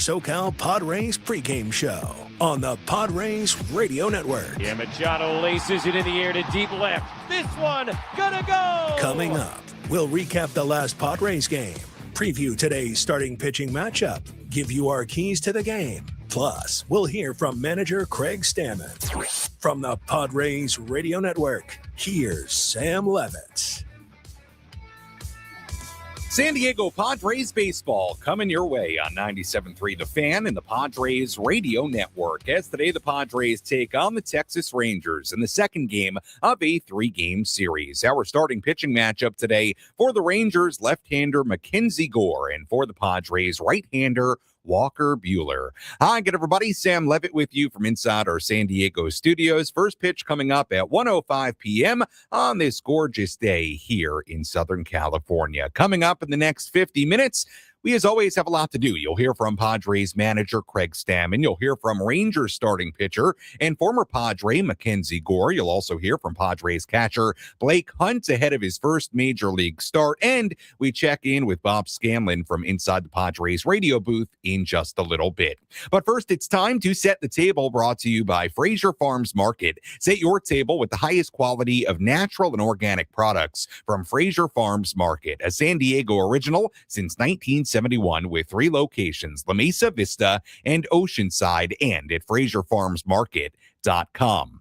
SoCal Padres pregame show on the Padres Radio Network. Yeah, Machado laces it in the air to deep left. This one gonna go! Coming up, we'll recap the last Padres game, preview today's starting pitching matchup, give you our keys to the game. Plus, we'll hear from manager Craig Stammen. From the Padres Radio Network, here's Sam Levitt. San Diego Padres baseball coming your way on 97.3 The Fan and the Padres Radio Network. As today, the Padres take on the Texas Rangers in the second game of a three-game series. Our starting pitching matchup today for the Rangers, left-hander MacKenzie Gore, and for the Padres, right-hander Walker Buehler. Hi, good everybody. Sam Levitt with you from inside our San Diego studios. First pitch coming up at 1:05 p.m. on this gorgeous day here in Southern California. Coming up in the next 50 minutes, we, as always, have a lot to do. You'll hear from Padres manager Craig Stammen. You'll hear from Rangers starting pitcher and former Padre MacKenzie Gore. You'll also hear from Padres catcher Blake Hunt ahead of his first major league start. And we check in with Bob Scanlan from inside the Padres radio booth in just a little bit. But first, it's time to set the table, brought to you by Fraser Farms Market. Set your table with the highest quality of natural and organic products from Fraser Farms Market, a San Diego original since 1971 with 3 locations, La Mesa Vista and Oceanside, and at FraserFarmsMarket.com.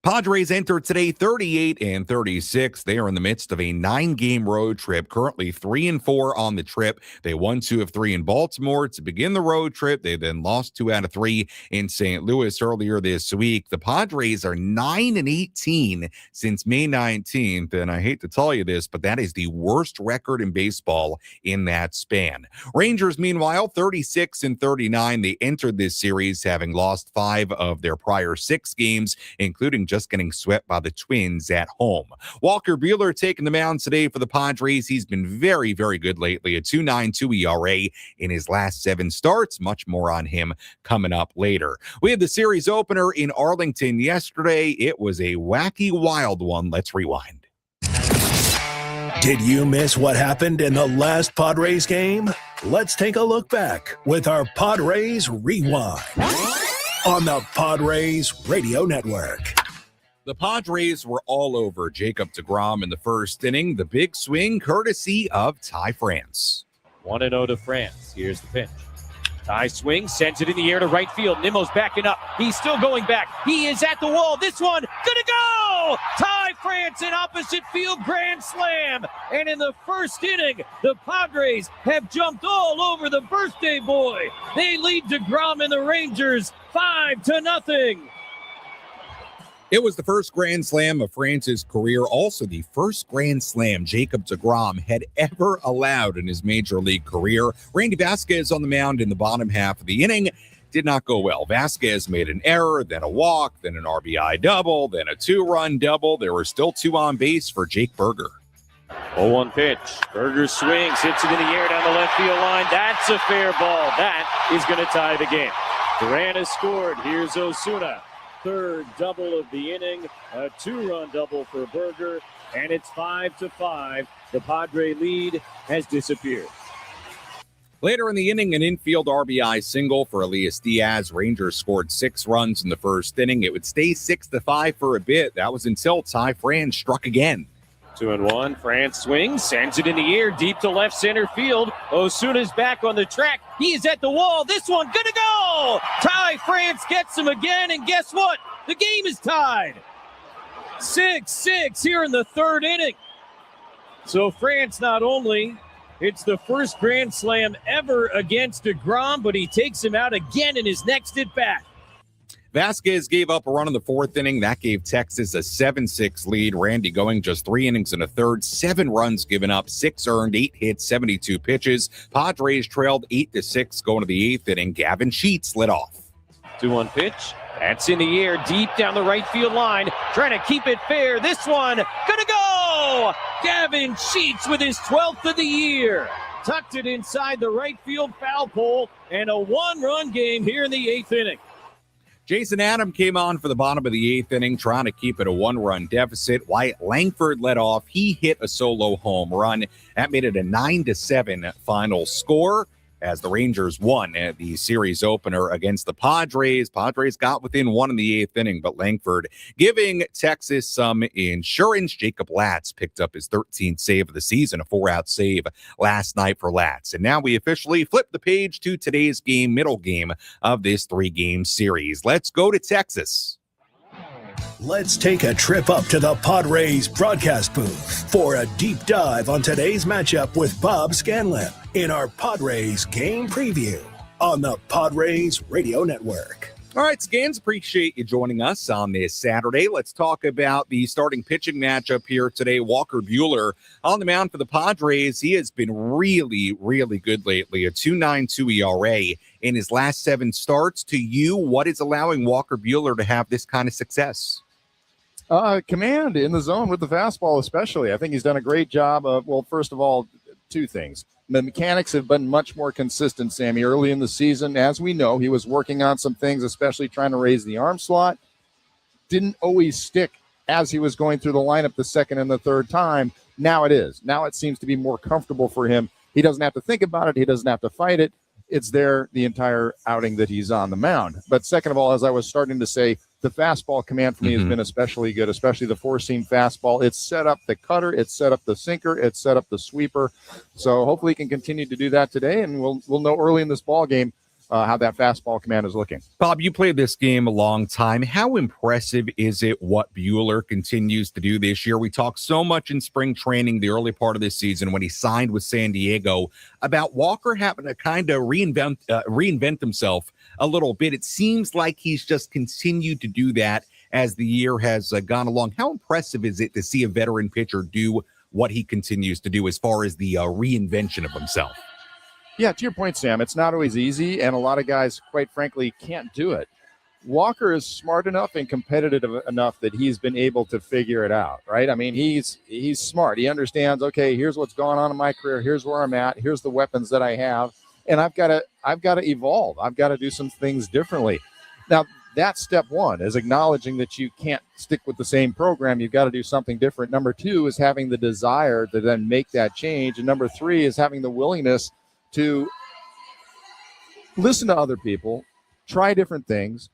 Padres enter today 38-36. They are in the midst of a 9-game road trip, currently 3-4 on the trip. They won 2 of 3 in Baltimore to begin the road trip. They then lost 2 out of 3 in St. Louis earlier this week. The Padres are 9-18 since May 19th, and I hate to tell you this, but that is the worst record in baseball in that span. Rangers, meanwhile, 36-39. They entered this series having lost 5 of their prior 6 games, including just getting swept by the Twins at home. Walker Buehler taking the mound today for the Padres. He's been very, very good lately. A 2.92 ERA in his last 7 starts. Much more on him coming up later. We had the series opener in Arlington yesterday. It was a wacky, wild one. Let's rewind. Did you miss what happened in the last Padres game? Let's take a look back with our Padres Rewind on the Padres Radio Network. The Padres were all over Jacob deGrom in the first inning. The big swing courtesy of Ty France. 1-0 to France. Here's the pitch. Ty swings, sends it in the air to right field. Nimmo's backing up. He's still going back. He is at the wall. This one, gonna go! Ty France in opposite field, grand slam. And in the first inning, the Padres have jumped all over the birthday boy. They lead deGrom and the Rangers 5-0. It was the first grand slam of France's career, also the first grand slam Jacob deGrom had ever allowed in his major league career. Randy Vasquez on the mound in the bottom half of the inning. Did not go well. Vasquez made an error, then a walk, then an RBI double, then a 2-run double. There were still 2 on base for Jake Burger. 0-1 pitch. Burger swings, hits it in the air down the left field line. That's a fair ball. That is going to tie the game. Duran has scored. Here's Osuna. Third double of the inning, a 2-run double for Burger, and it's 5-5. The Padre lead has disappeared. Later in the inning, an infield RBI single for Elias Diaz. Rangers scored 6 runs in the first inning. It would stay 6-5 for a bit. That was until Ty France struck again. 2-1. France swings, sends it in the air deep to left center field. Osuna's back on the track. He is at the wall. This one gonna go! Ty France gets him again, and guess what? The game is tied. 6-6 here in the third inning. So France not only hits the first grand slam ever against deGrom, but he takes him out again in his next at-bat. Vasquez gave up a run in the fourth inning. That gave Texas a 7-6 lead. Randy going just 3 innings and a third, 7 runs given up, 6 earned, 8 hits, 72 pitches. Padres trailed 8-6 going to the 8th inning. Gavin Sheets lit off. 2-1 pitch. That's in the air, deep down the right field line. Trying to keep it fair. This one, gonna go! Gavin Sheets with his 12th of the year. Tucked it inside the right field foul pole, and a 1-run game here in the 8th inning. Jason Adam came on for the bottom of the 8th inning, trying to keep it a 1-run deficit. Wyatt Langford led off. He hit a solo home run. That made it a 9-7 final score. as the Rangers won the series opener against the Padres. Padres got within one in the 8th inning, but Langford giving Texas some insurance. Jacob Latz picked up his 13th save of the season, a 4-out save last night for Latz. And now we officially flip the page to today's game, middle game of this 3-game series. Let's go to Texas. Let's take a trip up to the Padres broadcast booth for a deep dive on today's matchup with Bob Scanlan in our Padres game preview on the Padres Radio Network. All right, Scans, appreciate you joining us on this Saturday. Let's talk about the starting pitching matchup here today. Walker Buehler on the mound for the Padres. He has been really, really good lately. A 2.92 ERA in his last 7 starts. To you, what is allowing Walker Buehler to have this kind of success? Command in the zone with the fastball especially. I think he's done a great job of, well, first of all, 2 things. The mechanics have been much more consistent, Sammy, early in the season. As we know, he was working on some things, especially trying to raise the arm slot. Didn't always stick as he was going through the lineup the second and the third time. Now it is. Now it seems to be more comfortable for him. He doesn't have to think about it. He doesn't have to fight it. It's there the entire outing that he's on the mound. But second of all, as I was starting to say, the fastball command for me has been especially good, especially the 4-seam fastball. It's set up the cutter, it's set up the sinker, it's set up the sweeper. So hopefully he can continue to do that today, and we'll know early in this ball game how that fastball command is looking. Bob, you played this game a long time. How impressive is it what Buehler continues to do this year? We talked so much in spring training, the early part of this season when he signed with San Diego, about Walker having to kind of reinvent himself a little bit. It seems like he's just continued to do that as the year has gone along. How impressive is it to see a veteran pitcher do what he continues to do as far as the reinvention of himself? Yeah, to your point, Sam, it's not always easy, and a lot of guys, quite frankly, can't do it. Walker is smart enough and competitive enough that he's been able to figure it out, right? I mean, he's smart. He understands, okay, here's what's going on in my career. Here's where I'm at. Here's the weapons that I have, and I've got to evolve. I've got to do some things differently. Now, that's step one, is acknowledging that you can't stick with the same program. You've got to do something different. Number 2 is having the desire to then make that change, and number 3 is having the willingness to listen to other people, try different things,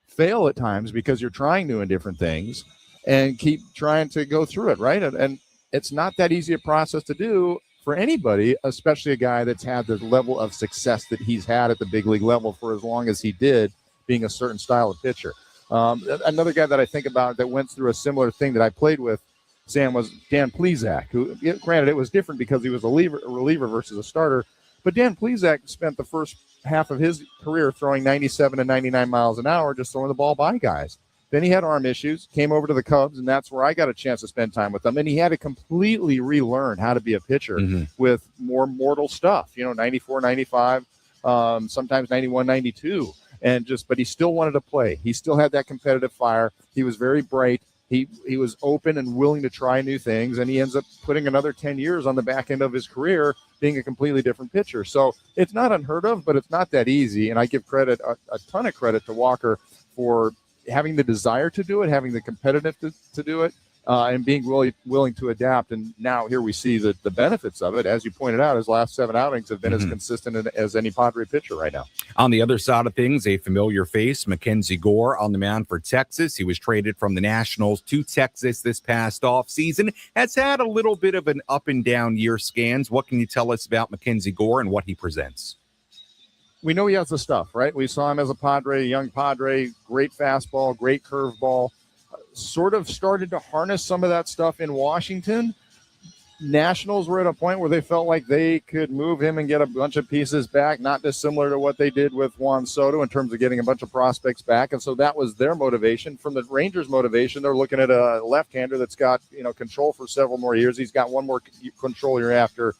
fail at times because you're trying new and different things, and keep trying to go through it, right? And it's not that easy a process to do for anybody, especially a guy that's had the level of success that he's had at the big league level for as long as he did, being a certain style of pitcher. Another guy that I think about that went through a similar thing that I played with, Sam, was Dan Plesac, who, granted, it was different because he was a reliever versus a starter. But Dan Plesac spent the first half of his career throwing 97 and 99 miles an hour, just throwing the ball by guys. Then he had arm issues, came over to the Cubs, and that's where I got a chance to spend time with him. And he had to completely relearn how to be a pitcher with more mortal stuff, 94, 95, sometimes 91, 92. But he still wanted to play. He still had that competitive fire. He was very bright. He was open and willing to try new things, and he ends up putting another 10 years on the back end of his career being a completely different pitcher. So it's not unheard of, but it's not that easy, and I give credit, a ton of credit to Walker for having the desire to do it, having the competitiveness to do it, and being really willing to adapt. And now here we see the benefits of it. As you pointed out, his last 7 outings have been as consistent as any Padre pitcher right now. On the other side of things, a familiar face, MacKenzie Gore on the mound for Texas. He was traded from the Nationals to Texas this past offseason. Has had a little bit of an up and down year. Scans. What can you tell us about MacKenzie Gore and what he presents? We know he has the stuff, right? We saw him as a Padre, a young Padre, great fastball, great curveball. Sort of started to harness some of that stuff in Washington. Nationals were at a point where they felt like they could move him and get a bunch of pieces back, not dissimilar to what they did with Juan Soto in terms of getting a bunch of prospects back. And so that was their motivation. From the Rangers' motivation, they're looking at a left-hander that's got control for several more years. He's got one more control year after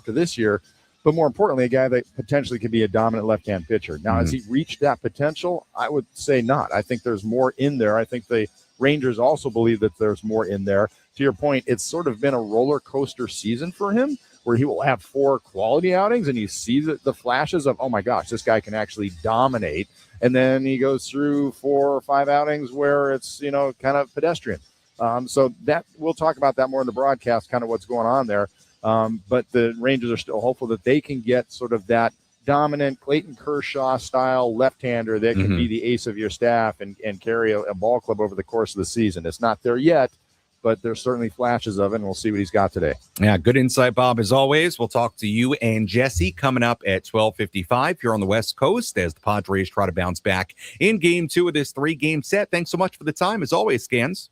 this year. But more importantly, a guy that potentially could be a dominant left-hand pitcher. Now, has he reached that potential? I would say not. I think there's more in there. I think the Rangers also believe that there's more in there. To your point, it's sort of been a roller coaster season for him where he will have 4 quality outings and you see the flashes of, oh, my gosh, this guy can actually dominate. And then he goes through 4 or 5 outings where it's, kind of pedestrian. So that we'll talk about that more in the broadcast, kind of what's going on there. But the Rangers are still hopeful that they can get sort of that dominant Clayton Kershaw style left-hander that can be the ace of your staff and carry a ball club over the course of the season. It's not there yet, but there's certainly flashes of it, and we'll see what he's got today. Yeah, good insight, Bob, as always. We'll talk to you and Jesse coming up at 12:55 here on the West Coast as the Padres try to bounce back in Game 2 of this 3-game set. Thanks so much for the time, as always, Scans.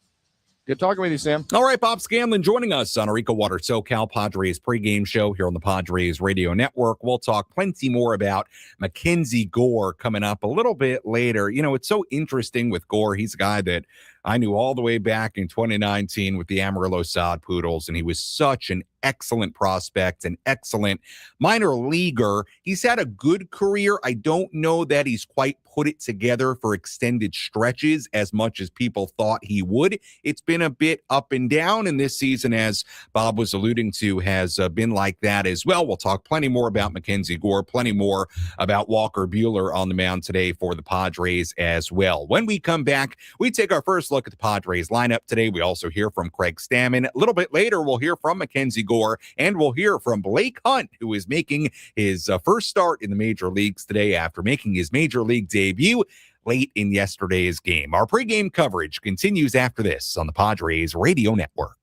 Good talking with you, Sam. All right, Bob Scanlan joining us on our EcoWater SoCal Padres pregame show here on the Padres Radio Network. We'll talk plenty more about MacKenzie Gore coming up a little bit later. You know, it's so interesting with Gore. He's a guy that I knew all the way back in 2019 with the Amarillo Sod Poodles, and he was such an excellent prospect, an excellent minor leaguer. He's had a good career. I don't know that he's quite put it together for extended stretches as much as people thought he would. It's been a bit up and down, and this season, as Bob was alluding to, has been like that as well. We'll talk plenty more about MacKenzie Gore, plenty more about Walker Buehler on the mound today for the Padres as well. When we come back, we take our first look at the Padres lineup today. We also hear from Craig Stammen. A little bit later, we'll hear from MacKenzie Gore, and we'll hear from Blake Hunt, who is making his first start in the major leagues today after making his major league debut late in yesterday's game. Our pregame coverage continues after this on the Padres Radio Network.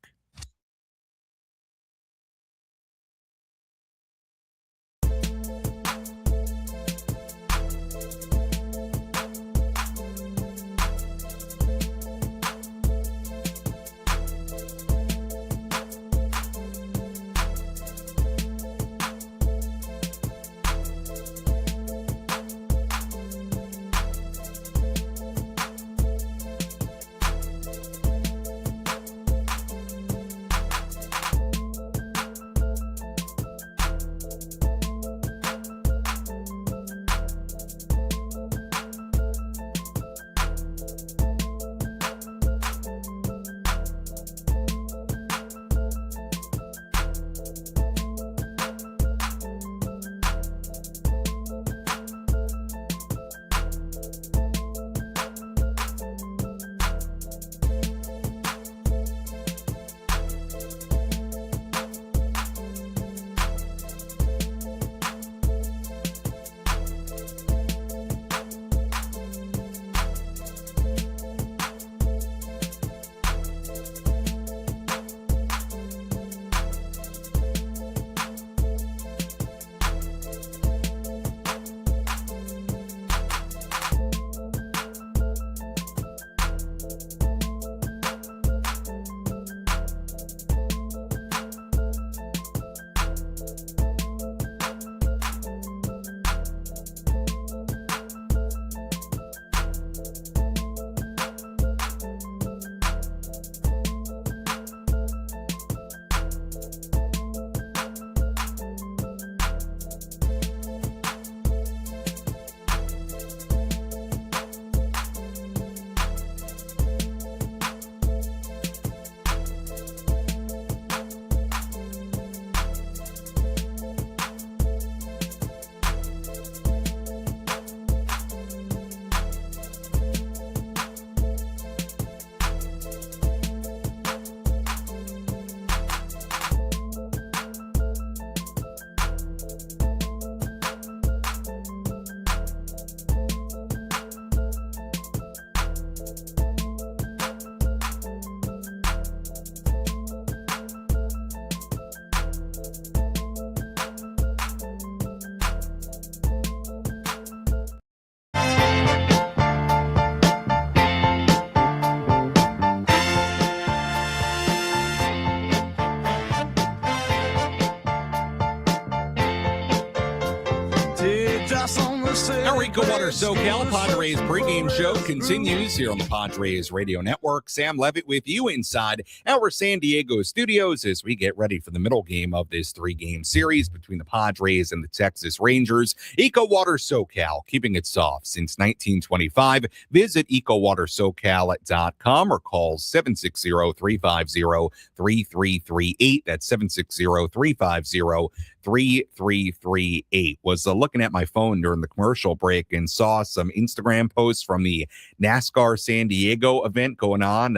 Our EcoWater SoCal Padres pregame show continues here on the Padres Radio Network. Sam Levitt with you inside our San Diego studios as we get ready for the middle game of this 3-game series between the Padres and the Texas Rangers. EcoWater SoCal, keeping it soft since 1925. Visit EcoWaterSoCal.com or call 760-350-3338. That's 760-350-3338. 888-848-3338. Was looking at my phone during the commercial break and saw some Instagram posts from the NASCAR San Diego event going on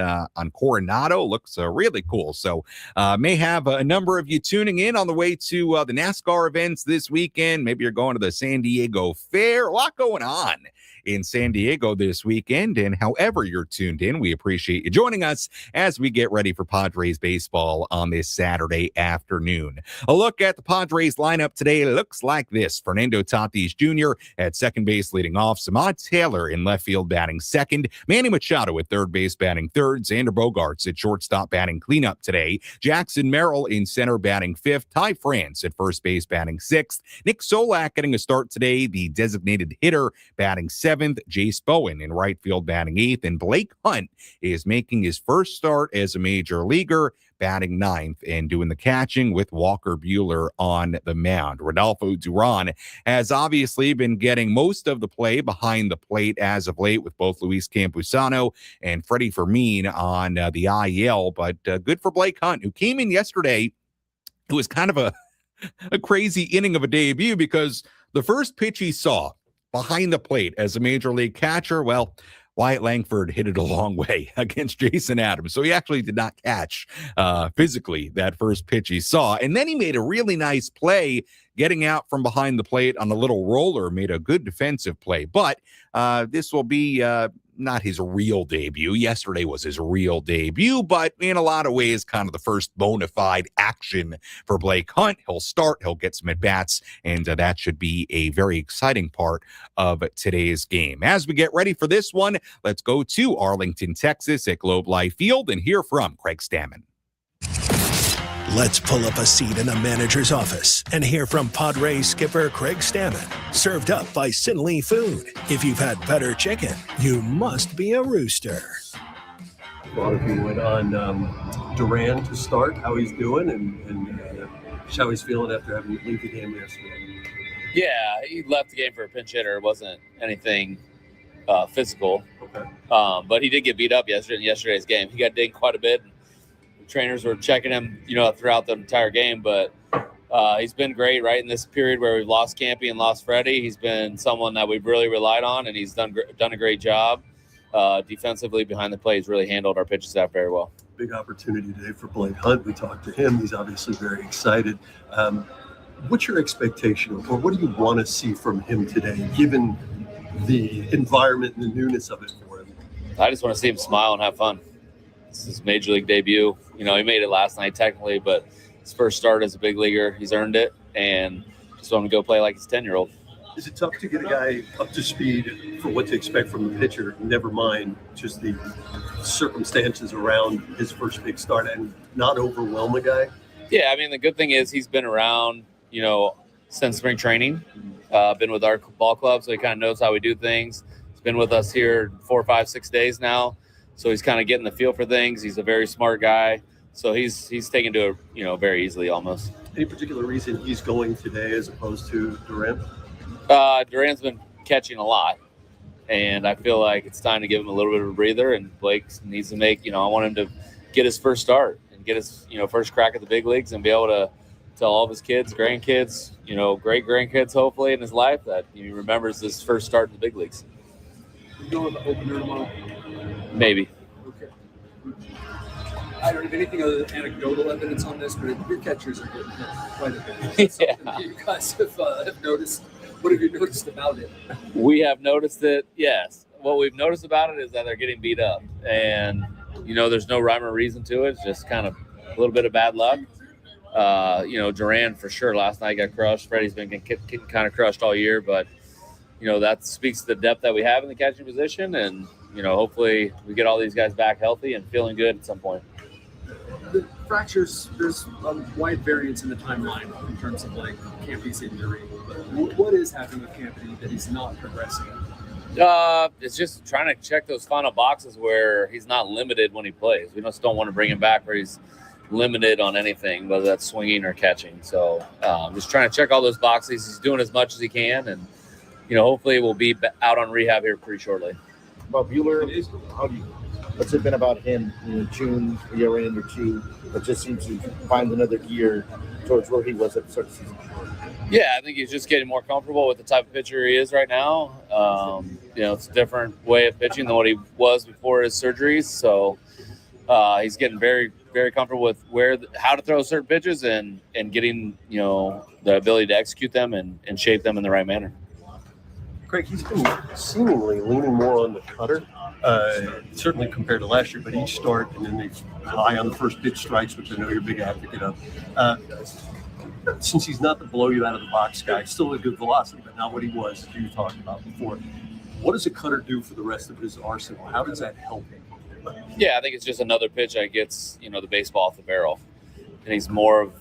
Coronado. Looks really cool. So may have a number of you tuning in on the way to the NASCAR events this weekend. Maybe you're going to the San Diego Fair. A lot going on in San Diego this weekend. And however you're tuned in, we appreciate you joining us as we get ready for Padres baseball on this Saturday afternoon. A look at the Padres lineup today looks like this. Fernando Tatis Jr. at second base leading off. Samad Taylor in left field batting second. Manny Machado at third base batting third. Xander Bogaerts at shortstop batting cleanup today. Jackson Merrill in center batting fifth. Ty France at first base batting sixth. Nick Solak getting a start today, the designated hitter batting seventh. Jace Bowen in right field batting eighth. And Blake Hunt is making his first start as a major leaguer, batting ninth and doing the catching with Walker Buehler on the mound. Rodolfo Duran has obviously been getting most of the play behind the plate as of late, with both Luis Campusano and Freddie Fermin on the IL. But good for Blake Hunt, who came in yesterday. It was kind of a crazy inning of a debut, because the first pitch he saw behind the plate as a major league catcher, well, Wyatt Langford hit it a long way against Jason Adams. So he actually did not catch physically that first pitch he saw. And then he made a really nice play getting out from behind the plate on a little roller, made a good defensive play. But this will be not his real debut. Yesterday was his real debut, but in a lot of ways, kind of the first bona fide action for Blake Hunt. He'll start, he'll get some at-bats, and that should be a very exciting part of today's game. As we get ready for this one, let's go to Arlington, Texas at Globe Life Field and hear from Craig Stammen. Let's pull up a seat in the manager's office and hear from Padres skipper Craig Stammen. Served up by Sinley Food. If you've had better chicken, you must be a rooster. A lot of you went on Duran to start, how he's doing, and how he's feeling after having to leave the game yesterday. Yeah, he left the game for a pinch hitter. It wasn't anything physical. Okay. But he did get beat up in yesterday's game. He got dinged quite a bit. Trainers were checking him, throughout the entire game, but he's been great right in this period where we've lost Campy and lost Freddie. He's been someone that we've really relied on, and he's done a great job defensively behind the plate. He's really handled our pitching staff very well. Big opportunity today for Blake Hunt. We talked to him. He's obviously very excited. What's your expectation, or what do you want to see from him today, given the environment and the newness of it for him? I just want to see him smile and have fun. This is his major league debut. He made it last night technically, but his first start as a big leaguer, he's earned it, and just want him to go play like his 10-year-old. Is it tough to get a guy up to speed for what to expect from the pitcher, never mind just the circumstances around his first big start, and not overwhelm a guy? Yeah, the good thing is he's been around, since spring training, been with our ball club, so he kind of knows how we do things. He's been with us here 4, 5, 6 days now. So he's kind of getting the feel for things. He's a very smart guy. So he's taken to it, very easily almost. Any particular reason he's going today as opposed to Duran? Duran's been catching a lot. And I feel like it's time to give him a little bit of a breather. And Blake needs to make, I want him to get his first start and get his, first crack at the big leagues and be able to tell all of his kids, grandkids, great grandkids, hopefully in his life, that he remembers his first start in the big leagues. You going to the opener tomorrow? Maybe. Okay. I don't have anything other than anecdotal evidence on this, but your catchers are getting hit quite a bit. Yeah. You guys have noticed. What have you noticed about it? We have noticed it, yes. What we've noticed about it is that they're getting beat up. And, there's no rhyme or reason to it. It's just kind of a little bit of bad luck. Duran for sure last night got crushed. Freddie's been getting kind of crushed all year, but, that speaks to the depth that we have in the catching position. And, hopefully we get all these guys back healthy and feeling good at some point. The fractures, there's a wide variance in the timeline in terms of Campy's injury. But what is happening with Campy that he's not progressing? It's just trying to check those final boxes where he's not limited when he plays. We just don't want to bring him back where he's limited on anything, whether that's swinging or catching. So just trying to check all those boxes. He's doing as much as he can, and hopefully we'll be out on rehab here pretty shortly. About Buehler, what's it been about him? June, year in or two, but just seems to find another gear towards where he was at the start of the season? Yeah, I think he's just getting more comfortable with the type of pitcher he is right now. It's a different way of pitching than what he was before his surgeries. So he's getting very, very comfortable with how to throw certain pitches and getting, the ability to execute them and shape them in the right manner. Craig, he's been seemingly leaning more on the cutter, certainly compared to last year, but each start, and then he's high on the first pitch strikes, which I know you're a big advocate of. Since he's not the blow you out of the box guy, still a good velocity, but not what he was, as you talked about before. What does a cutter do for the rest of his arsenal? How does that help him? Yeah, I think it's just another pitch that gets, the baseball off the barrel. And he's more of,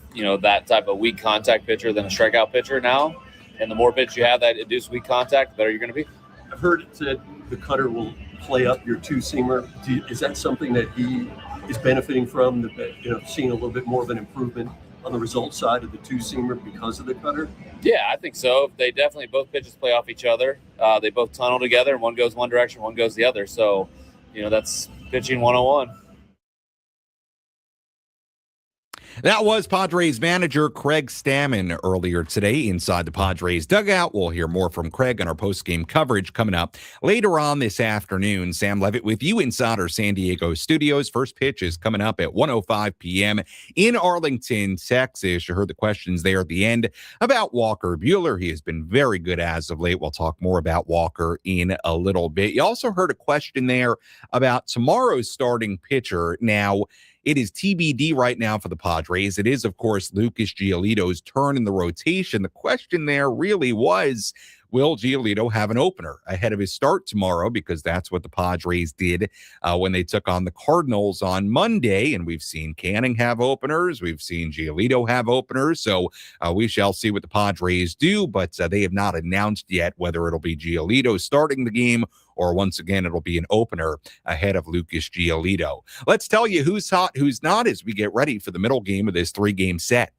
that type of weak contact pitcher than a strikeout pitcher now. And the more pitch you have that induce weak contact, the better you're going to be. I've heard it said the cutter will play up your two-seamer. Is that something that he is benefiting from, seeing a little bit more of an improvement on the result side of the two-seamer because of the cutter? Yeah, I think so. They definitely, both pitches play off each other. They both tunnel together, and one goes one direction, one goes the other. So, that's pitching 101. That was Padres manager Craig Stammen earlier today inside the Padres dugout. We'll hear more from Craig on our post-game coverage coming up later on this afternoon. Sam Levitt with you inside our San Diego studios. First pitch is coming up at 1:05 p.m. in Arlington, Texas. You heard the questions there at the end about Walker Buehler. He has been very good as of late. We'll talk more about Walker in a little bit. You also heard a question there about tomorrow's starting pitcher. Now, it is TBD right now for the Padres. It is, of course, Lucas Giolito's turn in the rotation. The question there really was, will Giolito have an opener ahead of his start tomorrow? Because that's what the Padres did when they took on the Cardinals on Monday. And we've seen Canning have openers. We've seen Giolito have openers. So we shall see what the Padres do. But they have not announced yet whether it'll be Giolito starting the game or once again, it'll be an opener ahead of Lucas Giolito. Let's tell you who's hot, who's not as we get ready for the middle game of this 3-game set.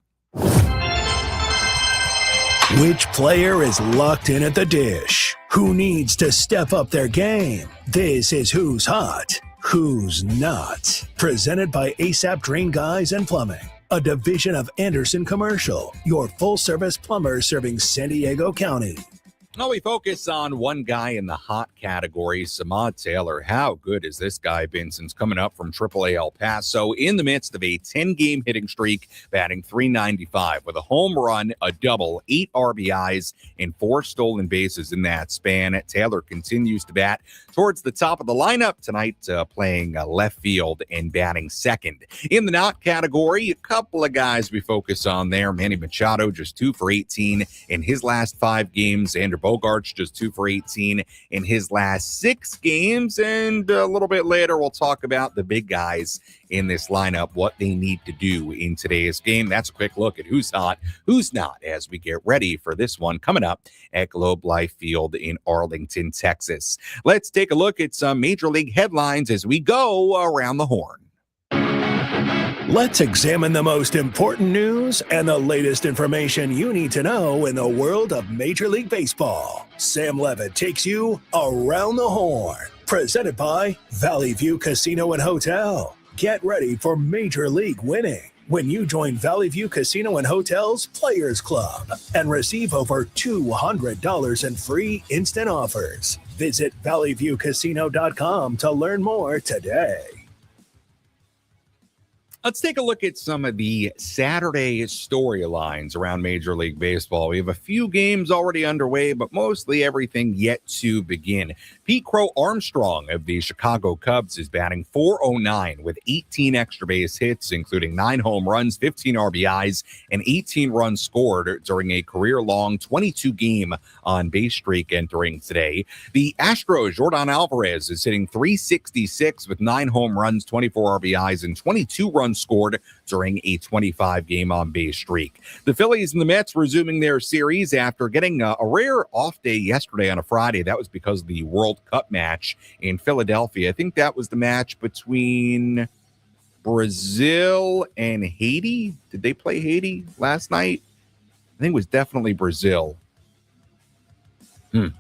Which player is locked in at the dish? Who needs to step up their game? This is Who's Hot, Who's Not. Presented by ASAP Drain Guys and Plumbing, a division of Anderson Commercial, your full-service plumber serving San Diego County. Now we focus on one guy in the hot category, Samad Taylor. How good has this guy been since coming up from AAA El Paso in the midst of a 10-game hitting streak, batting .395 with a home run, a double, 8 RBIs, and 4 stolen bases in that span. Taylor continues to bat towards the top of the lineup tonight, playing left field and batting second. In the not category, a couple of guys we focus on there. Manny Machado, just 2 for 18 in his last 5 games. Andrew Bogarts, just 2 for 18 in his last 6 games. And a little bit later, we'll talk about the big guys in this lineup, what they need to do in today's game. That's a quick look at who's hot, who's not, as we get ready for this one coming up at Globe Life Field in Arlington, Texas. Let's take a look at some Major League headlines as we go around the horn. Let's examine the most important news and the latest information you need to know in the world of Major League Baseball. Sam Levitt takes you around the horn. Presented by Valley View Casino and Hotel. Get ready for Major League winning when you join Valley View Casino and Hotel's Players Club and receive over $200 in free instant offers. Visit valleyviewcasino.com to learn more today. Let's take a look at some of the Saturday storylines around Major League Baseball. We have a few games already underway, but mostly everything yet to begin. Pete Crow Armstrong of the Chicago Cubs is batting .409 with 18 extra base hits, including 9 home runs, 15 RBIs, and 18 runs scored during a career-long 22-game on-base streak entering today. The Astros, Jordan Alvarez, is hitting .366 with 9 home runs, 24 RBIs, and 22 runs scored during a 25-game on-base streak. The Phillies and the Mets resuming their series after getting a rare off day yesterday on a Friday. That was because of the World Cup match in Philadelphia. I think that was the match between Brazil and Haiti. Did they play Haiti last night? I think it was definitely Brazil.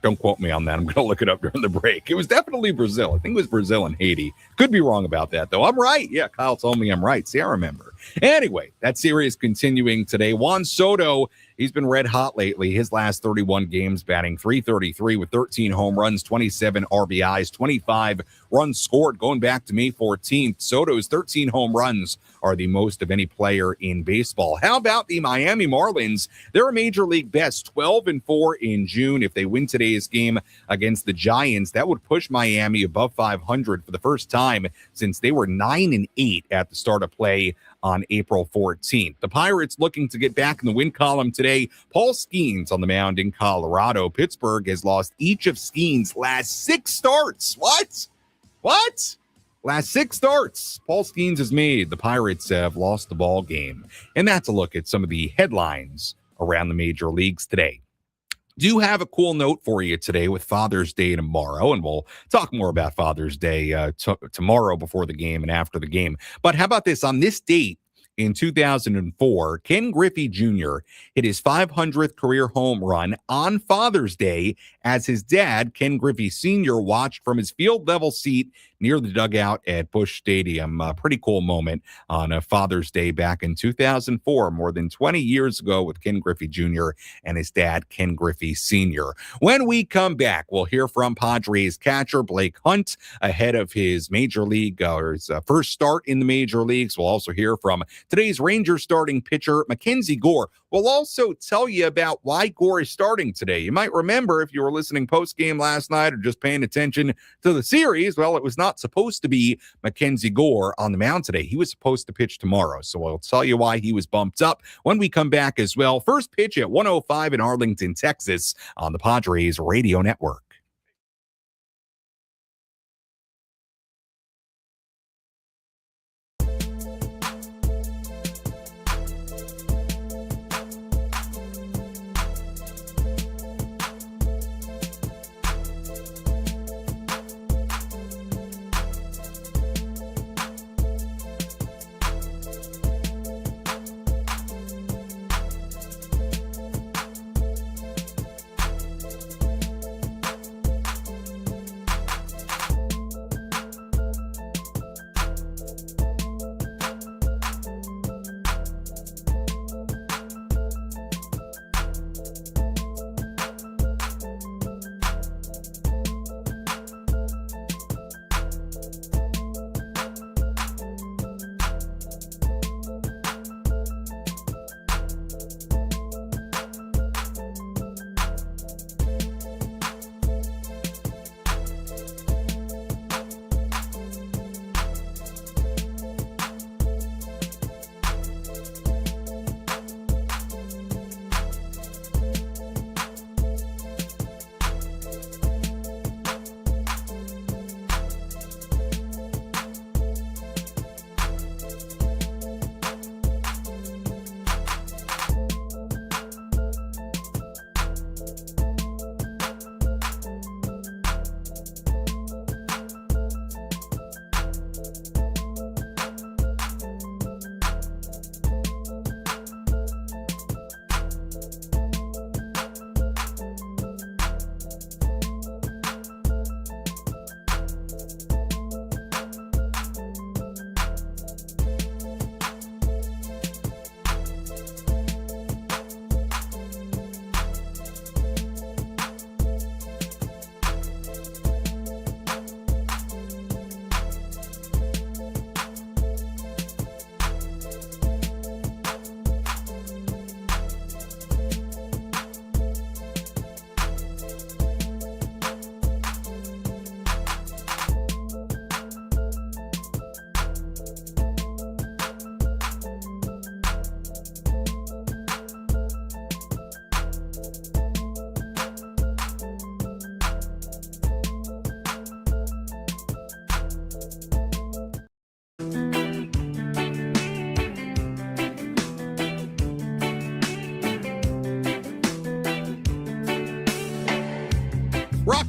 Don't quote me on that. I'm going to look it up during the break. It was definitely Brazil. I think it was Brazil and Haiti. Could be wrong about that, though. I'm right. Yeah, Kyle told me I'm right. See, I remember. Anyway, that series continuing today. Juan Soto, he's been red hot lately. His last 31 games batting .333 with 13 home runs, 27 RBIs, 25 runs scored going back to May 14th. Soto's 13 home runs are the most of any player in baseball. How about the Miami Marlins? They're a major league best, 12-4 in June. If they win today's game against the Giants, that would push Miami above 500 for the first time since they were 9-8 at the start of play on April 14th. The Pirates looking to get back in the win column today. Paul Skeens on the mound in Colorado. Pittsburgh has lost each of Skeens' last 6 starts. What? Last 6 starts, Paul Skeens has made. The Pirates have lost the ball game. And that's a look at some of the headlines around the major leagues today. Do have a cool note for you today with Father's Day tomorrow, and we'll talk more about Father's Day tomorrow before the game and after the game. But how about this? On this date in 2004, Ken Griffey Jr. hit his 500th career home run on Father's Day as his dad, Ken Griffey Sr., watched from his field level seat near the dugout at Busch Stadium. A pretty cool moment on a Father's Day back in 2004, more than 20 years ago, with Ken Griffey Jr. and his dad, Ken Griffey Sr. When we come back, we'll hear from Padres catcher Blake Hunt ahead of his major league, or his first start in the major leagues. We'll also hear from today's Rangers starting pitcher, MacKenzie Gore. We'll also tell you about why Gore is starting today. You might remember, if you were listening post-game last night or just paying attention to the series, well, it was not supposed to be MacKenzie Gore on the mound today. He was supposed to pitch tomorrow, so I'll tell you why he was bumped up when we come back as well. First pitch at 1:05 in Arlington, Texas on the Padres Radio Network.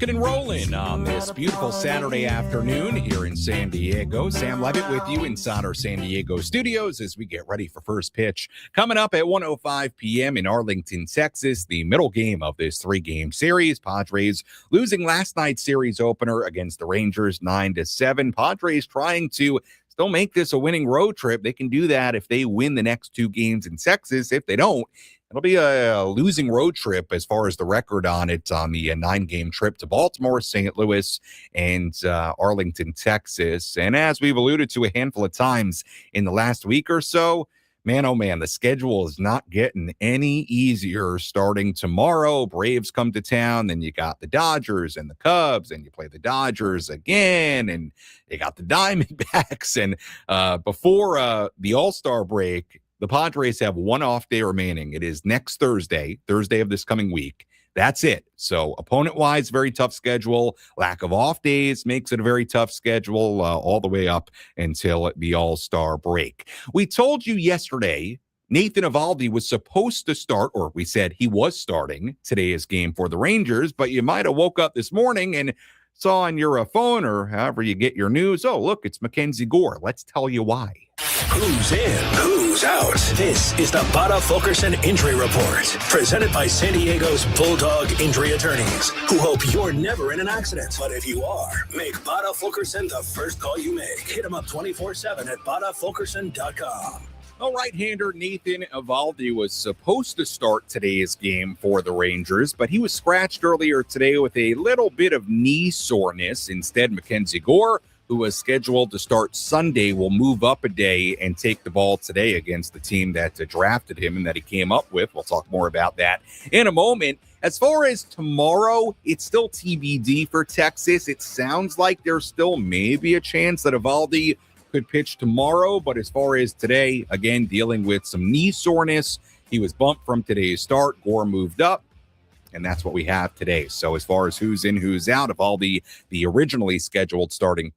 rocking and rolling on this beautiful Saturday afternoon here in San Diego. Sam Levitt with you inside our San Diego studios as we get ready for first pitch. Coming up at 1:05 p.m. in Arlington, Texas, the middle game of this 3-game series. Padres losing last night's series opener against the Rangers 9-7. Padres trying to still make this a winning road trip. They can do that if they win the next 2 games in Texas. If they don't, it'll be a losing road trip as far as the record on it on the 9-game trip to Baltimore, St. Louis, and Arlington, Texas. And as we've alluded to a handful of times in the last week or so, man, oh man, the schedule is not getting any easier starting tomorrow. Braves come to town, then you got the Dodgers and the Cubs, and you play the Dodgers again, and you got the Diamondbacks. And before the All-Star break, the Padres have one off day remaining. It is next Thursday of this coming week. That's it. So opponent-wise, very tough schedule. Lack of off days makes it a very tough schedule all the way up until the All-Star break. We told you yesterday Nathan Eovaldi was supposed to start, or we said he was starting today's game for the Rangers, but you might have woke up this morning and saw on your phone or however you get your news, oh, look, it's MacKenzie Gore. Let's tell you why. Who's in, who's out? This is the Bada Fulkerson Injury Report, presented by San Diego's Bulldog Injury Attorneys, who hope you're never in an accident. But if you are, make Bada Fulkerson the first call you make. Hit him up 24/7 at badafulkerson.com. Right-hander Nathan Eovaldi was supposed to start today's game for the Rangers, but he was scratched earlier today with a little bit of knee soreness. Instead, MacKenzie Gore, who was scheduled to start Sunday, will move up a day and take the ball today against the team that drafted him and that he came up with. We'll talk more about that in a moment. As far as tomorrow, it's still TBD for Texas. It sounds like there's still maybe a chance that Eovaldi could pitch tomorrow, but as far as today, again, dealing with some knee soreness, he was bumped from today's start. Gore moved up, and that's what we have today. So as far as who's in, who's out, Eovaldi, the originally scheduled starting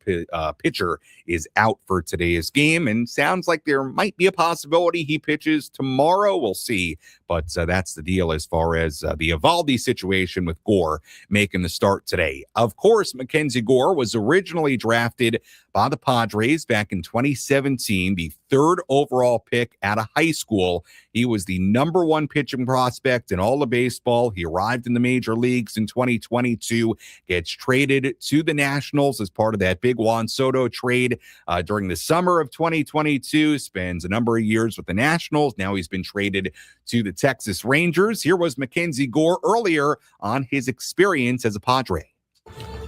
pitcher, is out for today's game, and sounds like there might be a possibility he pitches tomorrow. We'll see, but that's the deal as far as the Eovaldi situation with Gore making the start today. Of course, MacKenzie Gore was originally drafted by the Padres back in 2017, the 3rd overall pick out of high school. He was the number 1 pitching prospect in all of baseball. He arrived in the major leagues in 2022, gets traded to the Nationals as part of that big Juan Soto trade during the summer of 2022, spends a number of years with the Nationals. Now he's been traded to the Texas Rangers. Here was MacKenzie Gore earlier on his experience as a Padre.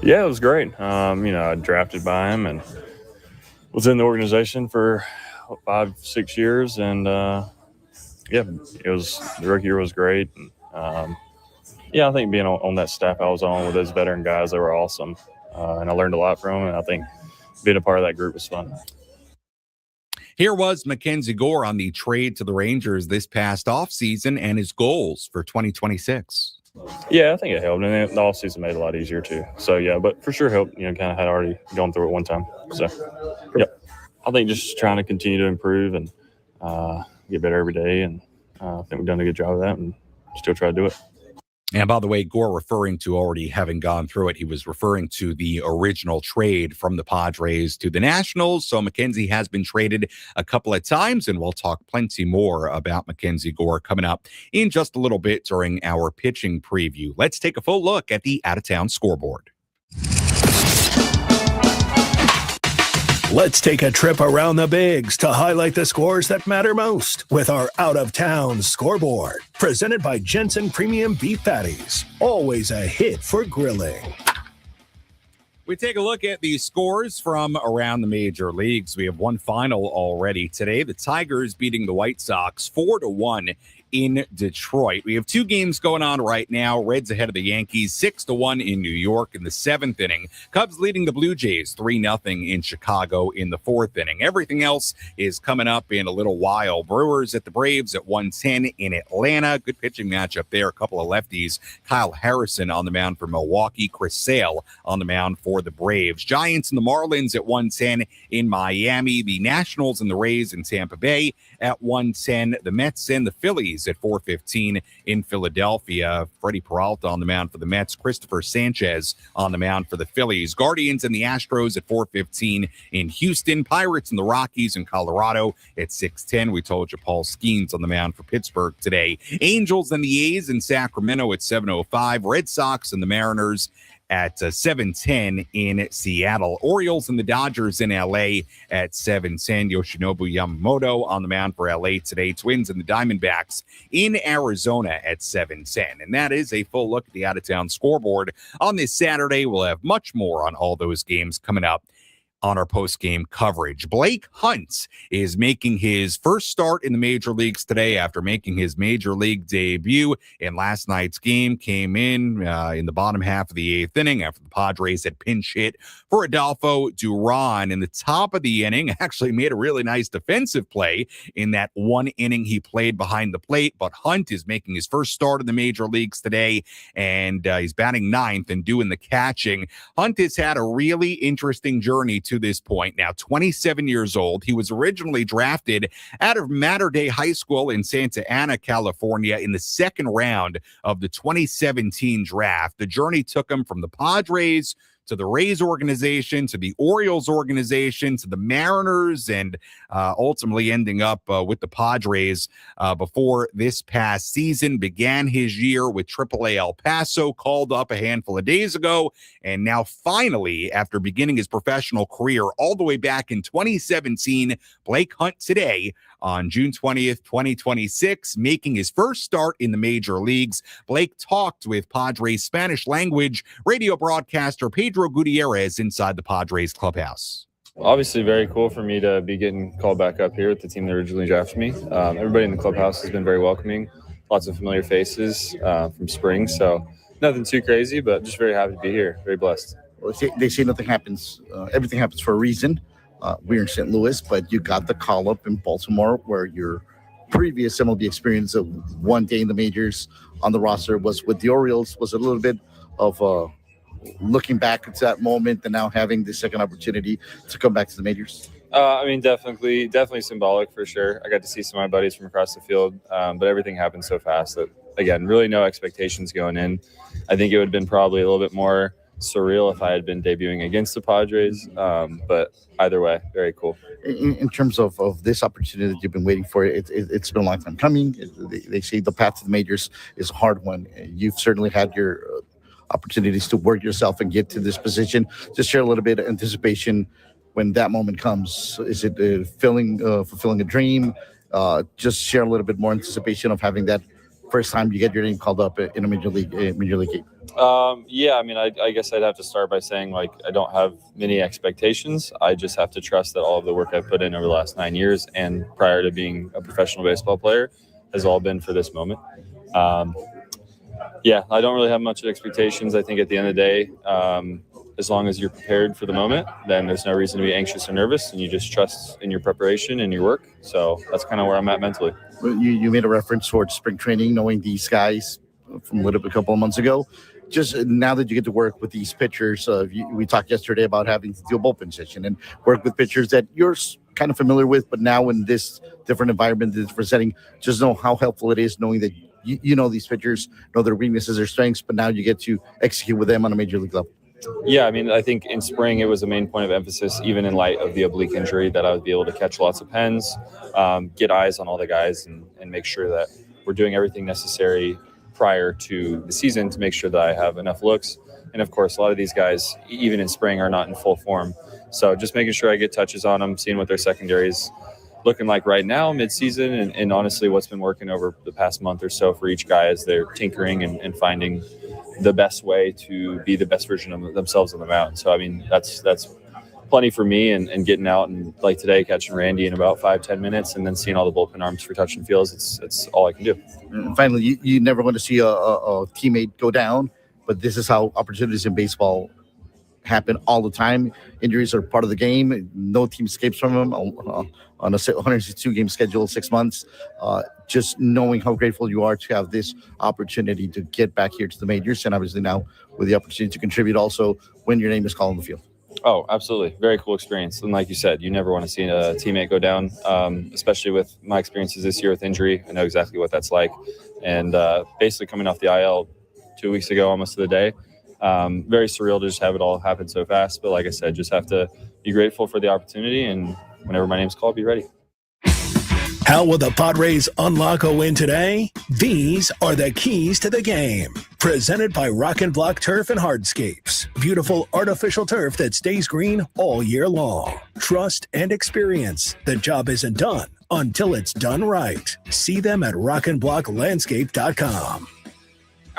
Yeah, it was great. I drafted by him and was in the organization for 5-6 years. And, the rookie year was great. And, I think being on that staff I was on with those veteran guys, they were awesome. And I learned a lot from them. And I think being a part of that group was fun. Here was MacKenzie Gore on the trade to the Rangers this past offseason and his goals for 2026. Yeah, I think it helped, and the offseason made it a lot easier too. So, but for sure helped, kind of had already gone through it one time. So, I think just trying to continue to improve and get better every day, and I think we've done a good job of that and still try to do it. And by the way, Gore referring to already having gone through it, he was referring to the original trade from the Padres to the Nationals. So MacKenzie has been traded a couple of times, and we'll talk plenty more about MacKenzie Gore coming up in just a little bit during our pitching preview. Let's take a full look at the out-of-town scoreboard. Let's take a trip around the bigs to highlight the scores that matter most with our out-of-town scoreboard. Presented by Jensen Premium Beef Patties. Always a hit for grilling. We take a look at the scores from around the major leagues. We have one final already today. The Tigers beating the White Sox 4-1 in Detroit. We have 2 games going on right now. Reds ahead of the Yankees 6-1 in New York in the 7th inning. Cubs leading the Blue Jays 3-0 in Chicago in the 4th inning. Everything else is coming up in a little while. Brewers at the Braves at 1:10 in Atlanta. Good pitching matchup there. A couple of lefties. Kyle Harrison on the mound for Milwaukee. Chris Sale on the mound for the Braves. Giants and the Marlins at 1:10 in Miami. The Nationals and the Rays in Tampa Bay at 1:10. The Mets and the Phillies Phillies at 4:15 in Philadelphia. Freddie Peralta on the mound for the Mets. Christopher Sanchez on the mound for the Phillies. Guardians and the Astros at 4:15 in Houston. Pirates and the Rockies in Colorado at 6:10. We told you Paul Skeens on the mound for Pittsburgh today. Angels and the A's in Sacramento at 7:05. Red Sox and the Mariners at 7:10 in Seattle. Orioles and the Dodgers in LA at 7:10. Yoshinobu Yamamoto on the mound for LA today. Twins and the Diamondbacks in Arizona at 7:10. And that is a full look at the out-of-town scoreboard on this Saturday. We'll have much more on all those games coming up on our post-game coverage. Blake Hunt is making his first start in the major leagues today after making his major league debut in last night's game. Came in the bottom half of the 8th inning after the Padres had pinch hit for Adolfo Duran in the top of the inning. Actually made a really nice defensive play in that one inning he played behind the plate, but Hunt is making his first start in the major leagues today, and he's batting 9th and doing the catching. Hunt has had a really interesting journey to this point. Now 27 years old. He was originally drafted out of Mater Dei High School in Santa Ana, California in the second round of the 2017 draft. The journey took him from the Padres to the Rays organization, to the Orioles organization, to the Mariners, and ultimately ending up with the Padres before this past season. Began his year with AAA El Paso, called up a handful of days ago, and now finally, after beginning his professional career all the way back in 2017, Blake Hunt today on June 20th, 2026, making his first start in the major leagues. Blake talked with Padres Spanish language radio broadcaster Pedro Gutierrez inside the Padres clubhouse. Obviously very cool for me to be getting called back up here with the team that originally drafted me. Everybody in the clubhouse has been very welcoming. Lots of familiar faces from spring, so nothing too crazy, but just very happy to be here. Very blessed. Well, they say nothing happens. Everything happens for a reason. We're in St. Louis, but you got the call up in Baltimore, where your previous MLB experience of one day in the majors on the roster was with the Orioles. Was a little bit of looking back at that moment and now having the second opportunity to come back to the majors? I mean, definitely symbolic for sure. I got to see some of my buddies from across the field, but everything happened so fast that, again, really no expectations going in. I think it would have been probably a little bit more surreal if I had been debuting against the Padres, but either way, very cool. In terms of this opportunity that you've been waiting for, it's been a long time coming. They say the path to the majors is a hard one. You've certainly had your opportunities to work yourself and get to this position. Just share a little bit of anticipation when that moment comes. Is it fulfilling a dream? Just share a little bit more anticipation of having that first time you get your name called up in a major league game. Yeah, I mean, I guess I'd have to start by saying, like, I don't have many expectations. I just have to trust that all of the work I've put in over the last 9 years and prior to being a professional baseball player has all been for this moment. Yeah, I don't really have much expectations. I think at the end of the day, as long as you're prepared for the moment, then there's no reason to be anxious or nervous, and you just trust in your preparation and your work. So that's kind of where I'm at mentally. You made a reference towards spring training, knowing these guys from a couple of months ago. Just now that you get to work with these pitchers, we talked yesterday about having to do a bullpen session and work with pitchers that you're kind of familiar with, but now in this different environment, this different setting, just know how helpful it is knowing that you know these pitchers, know their weaknesses, their strengths, but now you get to execute with them on a major league level. Yeah, I mean, I think in spring it was a main point of emphasis, even in light of the oblique injury, that I would be able to catch lots of pens, get eyes on all the guys, and make sure that we're doing everything necessary prior to the season to make sure that I have enough looks. And of course, a lot of these guys, even in spring, are not in full form. So just making sure I get touches on them, seeing what their secondaries looking like right now, mid-season, and honestly what's been working over the past month or so for each guy as they're tinkering and finding the best way to be the best version of themselves on the mound. So, I mean, that's plenty for me, and getting out and, like today, catching Randy in about 5-10 minutes and then seeing all the bullpen arms for touch and feels, it's all I can do. And finally, you never want to see a teammate go down, but this is how opportunities in baseball happen all the time. Injuries are part of the game. No team escapes from them on a 162-game schedule, 6 months. Just knowing how grateful you are to have this opportunity to get back here to the majors, and obviously now with the opportunity to contribute also when your name is called on the field. Oh, absolutely. Very cool experience. And like you said, you never want to see a teammate go down, especially with my experiences this year with injury. I know exactly what that's like. And basically coming off the IL 2 weeks ago, almost to the day, very surreal to just have it all happen so fast. But like I said, just have to be grateful for the opportunity. And whenever my name's called, be ready. How will the Padres unlock a win today? These are the keys to the game. Presented by Rock and Block Turf and Hardscapes. Beautiful artificial turf that stays green all year long. Trust and experience. The job isn't done until it's done right. See them at rockandblocklandscape.com.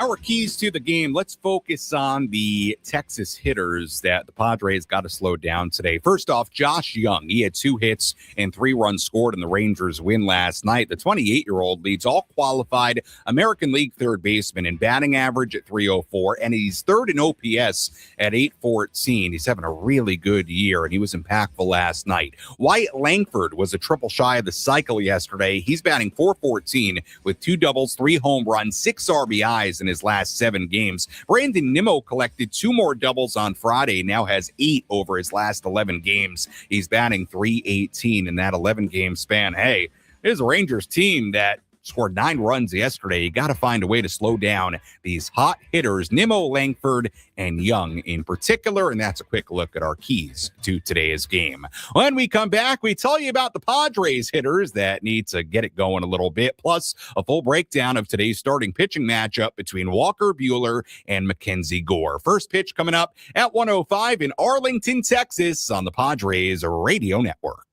Our keys to the game. Let's focus on the Texas hitters that the Padres got to slow down today. First off, Josh Young. He had 2 hits and 3 runs scored in the Rangers' win last night. The 28-year-old leads all qualified American League third baseman in batting average at .304, and he's third in OPS at .814. He's having a really good year, and he was impactful last night. Wyatt Langford was a triple shy of the cycle yesterday. He's batting .414 with 2 doubles, 3 home runs, 6 RBIs in his last 7 games. Brandon Nimmo collected 2 more doubles on Friday, now has 8 over his last 11 games. He's batting .318 in that 11-game span. Hey, there's a Rangers team that scored 9 runs yesterday. You got to find a way to slow down these hot hitters, Nimmo, Langford, and Young in particular. And that's a quick look at our keys to today's game. When we come back, we tell you about the Padres hitters that need to get it going a little bit, plus a full breakdown of today's starting pitching matchup between Walker Buehler and MacKenzie Gore. First pitch coming up at 1:05 in Arlington, Texas on the Padres Radio Network.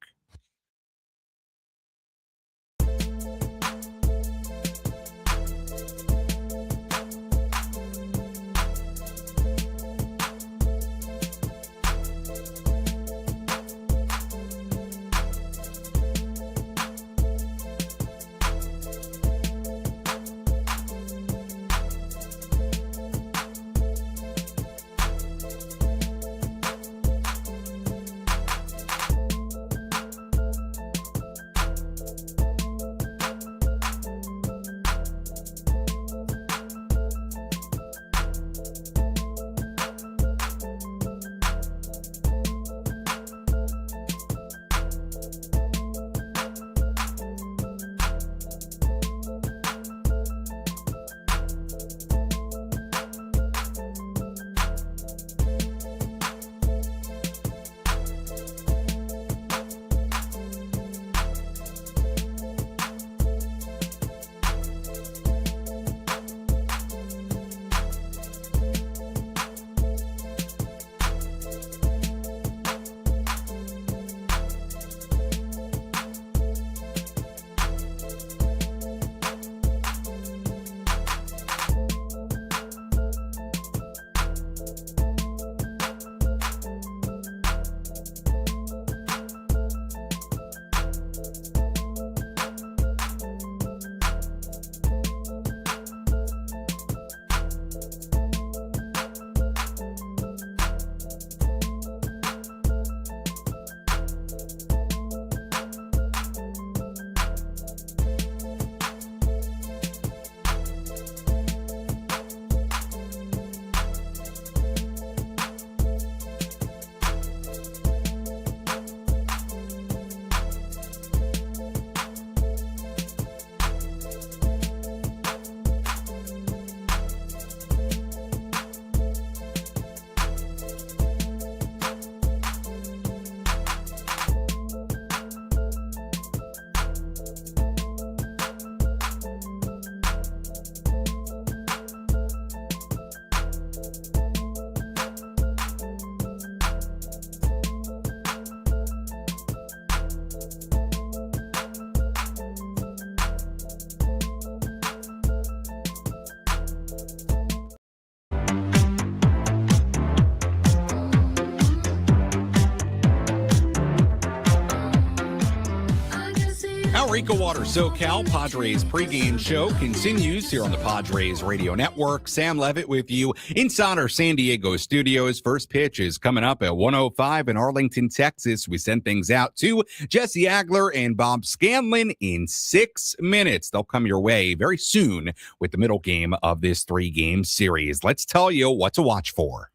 Our EcoWater SoCal Padres pregame show continues here on the Padres Radio Network. Sam Levitt with you inside our San Diego studios. First pitch is coming up at 1:05 in Arlington, Texas. We send things out to Jesse Agler and Bob Scanlan in 6 minutes. They'll come your way very soon with the middle game of this 3-game series. Let's tell you what to watch for.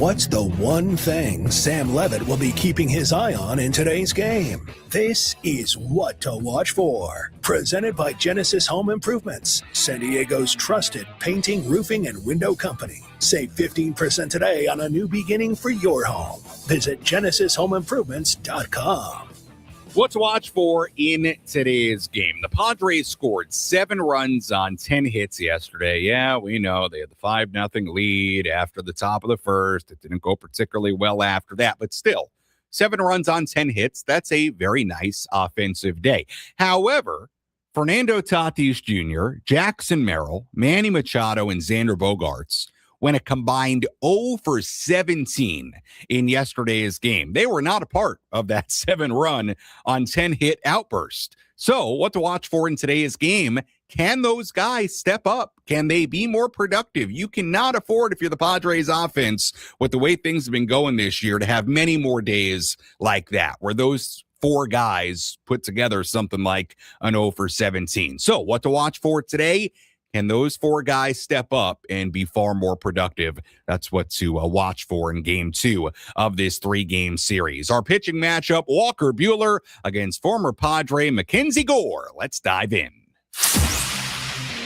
What's the one thing Sam Levitt will be keeping his eye on in today's game? This is What to Watch For. Presented by Genesis Home Improvements, San Diego's trusted painting, roofing, and window company. Save 15% today on a new beginning for your home. Visit GenesisHomeImprovements.com. What to watch for in today's game? The Padres scored 7 runs on 10 hits yesterday. Yeah, we know they had the 5-0 lead after the top of the first. It didn't go particularly well after that, but still, 7 runs on 10 hits. That's a very nice offensive day. However, Fernando Tatis Jr., Jackson Merrill, Manny Machado, and Xander Bogaerts went a combined 0 for 17 in yesterday's game. They were not a part of that 7-run on 10-hit outburst. So what to watch for in today's game? Can those guys step up? Can they be more productive? You cannot afford, if you're the Padres offense, with the way things have been going this year, to have many more days like that, where those 4 guys put together something like an 0 for 17. So what to watch for today? Can those 4 guys step up and be far more productive? That's what to watch for in game 2 of this 3-game series. Our pitching matchup, Walker Buehler against former Padre MacKenzie Gore. Let's dive in.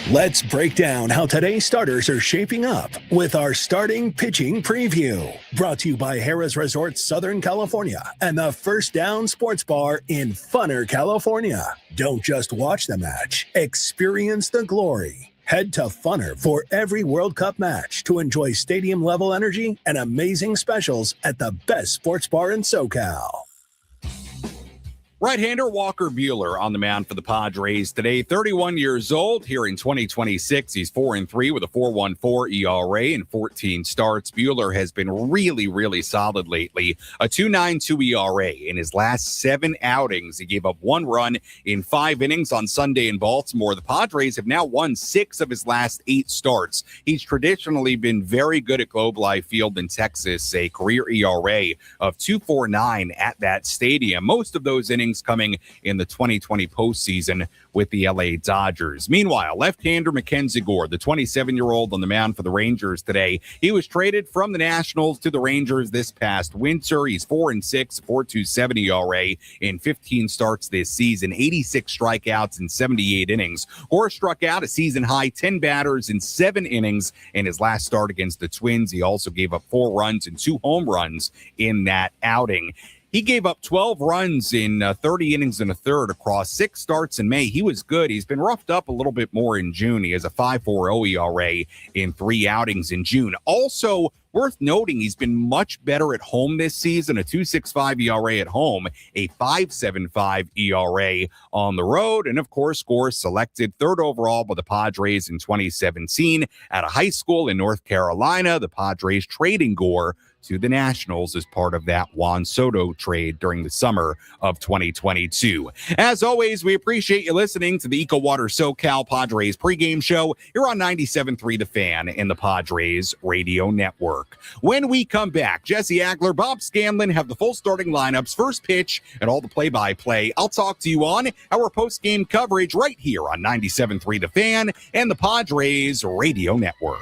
Let's break down how today's starters are shaping up with our starting pitching preview. Brought to you by Harrah's Resorts Southern California and the First Down Sports Bar in Funner, California. Don't just watch the match, experience the glory. Head to Funner for every World Cup match to enjoy stadium-level energy and amazing specials at the best sports bar in SoCal. Right-hander Walker Buehler on the mound for the Padres today, 31 years old. Here in 2026, he's 4-3 with a 4.14 ERA and 14 starts. Buehler has been really, really solid lately. A 2.92 ERA in his last 7 outings. He gave up 1 run in 5 innings on Sunday in Baltimore. The Padres have now won 6 of his last 8 starts. He's traditionally been very good at Globe Life Field in Texas, a career ERA of 2.49 at that stadium. Most of those innings coming in the 2020 postseason with the LA Dodgers. Meanwhile, left-hander MacKenzie Gore, the 27-year-old on the mound for the Rangers today. He was traded from the Nationals to the Rangers this past winter. He's 4-6, 4.27 ERA in 15 starts this season, 86 strikeouts in 78 innings. Gore struck out a season-high 10 batters in 7 innings in his last start against the Twins. He also gave up 4 runs and 2 home runs in that outing. He gave up 12 runs in 30 innings and a third across 6 starts in May. He was good. He's been roughed up a little bit more in June. He has a 5.40 ERA in 3 outings in June. Also, worth noting, he's been much better at home this season, a 2.65 ERA at home, a 5.75 ERA on the road. And of course, Gore selected 3rd overall by the Padres in 2017 at a high school in North Carolina. The Padres trading Gore to the Nationals as part of that Juan Soto trade during the summer of 2022. As always, we appreciate you listening to the EcoWater SoCal Padres pregame show here on 97.3 The Fan and the Padres Radio Network. When we come back, Jesse Agler, Bob Scanlan have the full starting lineups, first pitch, and all the play-by-play. I'll talk to you on our post-game coverage right here on 97.3 The Fan and the Padres Radio Network.